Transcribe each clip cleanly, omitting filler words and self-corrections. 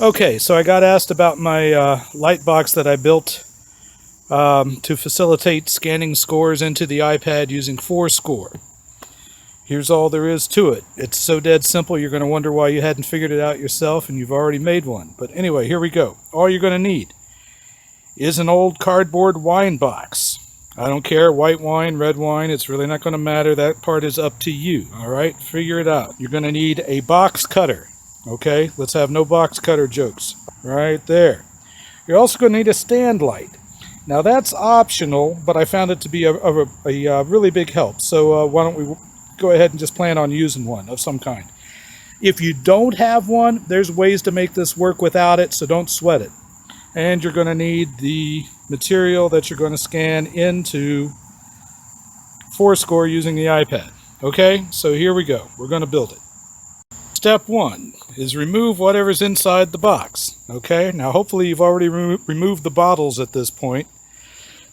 Okay, so I got asked about my light box that I built to facilitate scanning scores into the iPad using forScore. Here's all there is to it. It's so dead simple you're going to wonder why you hadn't figured it out yourself and you've already made one. But anyway, here we go. All you're going to need is an old cardboard wine box. I don't care, white wine, red wine, it's really not going to matter. That part is up to you, all right? Figure it out. You're going to need a box cutter, okay? Let's have no box cutter jokes. Right there. You're also going to need a stand light. Now that's optional, but I found it to be a really big help. So why don't we go ahead and just plan on using one of some kind. If you don't have one, there's ways to make this work without it, so don't sweat it. And you're going to need the material that you're going to scan into forScore using the iPad. Okay, so here we go. We're going to build it. Step one is remove whatever's inside the box. Okay, now hopefully you've already removed the bottles at this point.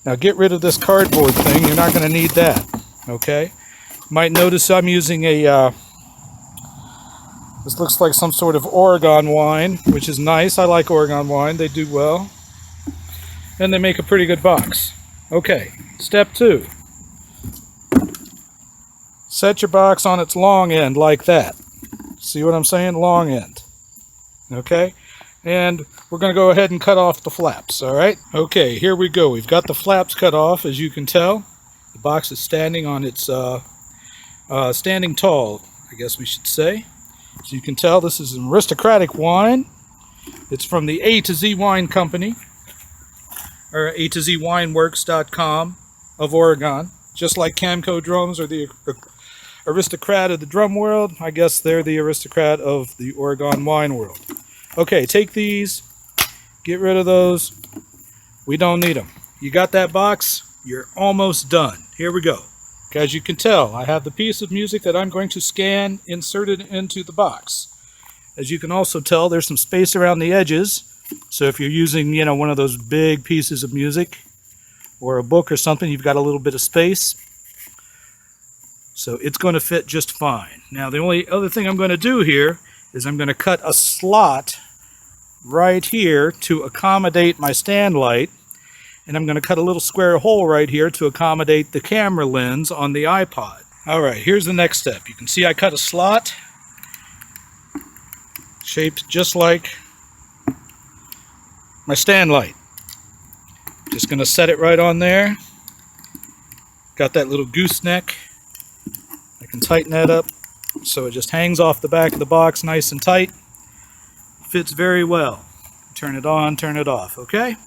Now get rid of this cardboard thing. You're not going to need that. Okay, you might notice I'm using a this looks like some sort of Oregon wine, which is nice. I like Oregon wine. They do well. And they make a pretty good box. Okay, step two. Set your box on its long end like that. See what I'm saying? Long end. Okay? And we're going to go ahead and cut off the flaps, all right? Okay, here we go. We've got the flaps cut off, as you can tell. The box is standing on its, standing tall, I guess we should say. So you can tell this is an aristocratic wine. It's from the A to Z Wine Company, or A to Z Wineworks.com of Oregon. Just like Camco drums are the aristocrat of the drum world, I guess they're the aristocrat of the Oregon wine world. Okay, take these, get rid of those. We don't need them. You got that box? You're almost done. Here we go. As you can tell, I have the piece of music that I'm going to scan inserted into the box. As you can also tell, there's some space around the edges. So if you're using, one of those big pieces of music or a book or something, you've got a little bit of space. So it's going to fit just fine. Now, the only other thing I'm going to do here is I'm going to cut a slot right here to accommodate my stand light. And I'm going to cut a little square hole right here to accommodate the camera lens on the iPod. All right, here's the next step. You can see I cut a slot shaped just like my stand light. Just going to set it right on there. Got that little gooseneck. I can tighten that up so it just hangs off the back of the box nice and tight. Fits very well. Turn it on, turn it off, okay?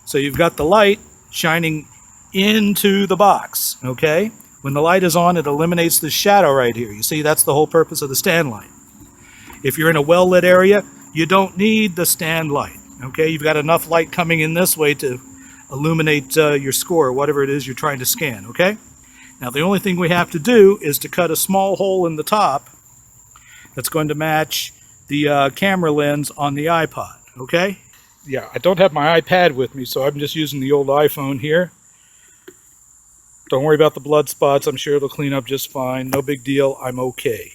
So you've got the light shining into the box, okay? When the light is on, it eliminates the shadow right here. You see, that's the whole purpose of the stand light. If you're in a well-lit area, you don't need the stand light, okay? You've got enough light coming in this way to illuminate your score, whatever it is you're trying to scan, okay? Now, the only thing we have to do is to cut a small hole in the top that's going to match the camera lens on the iPod, okay? Yeah, I don't have my iPad with me, so I'm just using the old iPhone here. Don't worry about the blood spots. I'm sure it'll clean up just fine. No big deal. I'm okay.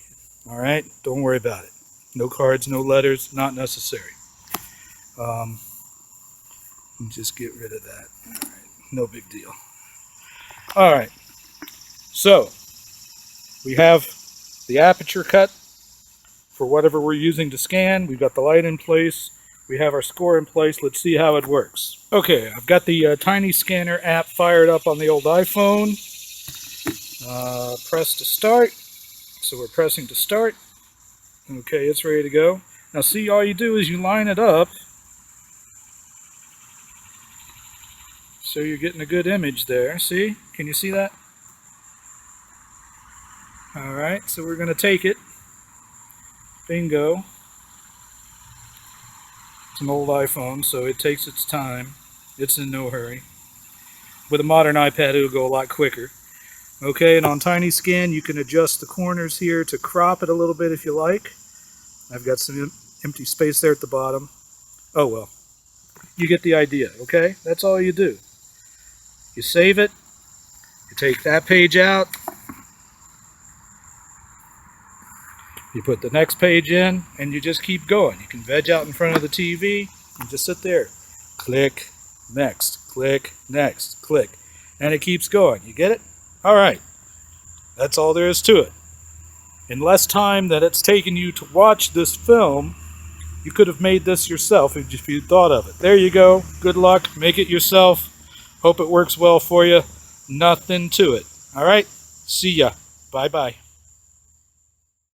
All right? Don't worry about it. No cards, no letters. Not necessary. Just get rid of that. All right. No big deal. All right. So, we have the aperture cut for whatever we're using to scan. We've got the light in place. We have our score in place. Let's see how it works. Okay, I've got the Tiny Scanner app fired up on the old iPhone. Press to start. So we're pressing to start. Okay, it's ready to go. Now see, all you do is you line it up so you're getting a good image there. See? Can you see that? Alright, so we're going to take it. Bingo. It's an old iPhone, so it takes its time. It's in no hurry. With a modern iPad, it'll go a lot quicker. Okay, and on Tiny Scan, you can adjust the corners here to crop it a little bit if you like. I've got some empty space there at the bottom. Oh well. You get the idea, okay? That's all you do. You save it. You take that page out. You put the next page in, and you just keep going. You can veg out in front of the TV and just sit there. Click, next, click, next, click. And it keeps going. You get it? All right. That's all there is to it. In less time that it's taken you to watch this film, you could have made this yourself if you thought of it. There you go. Good luck. Make it yourself. Hope it works well for you. Nothing to it. All right? See ya. Bye-bye.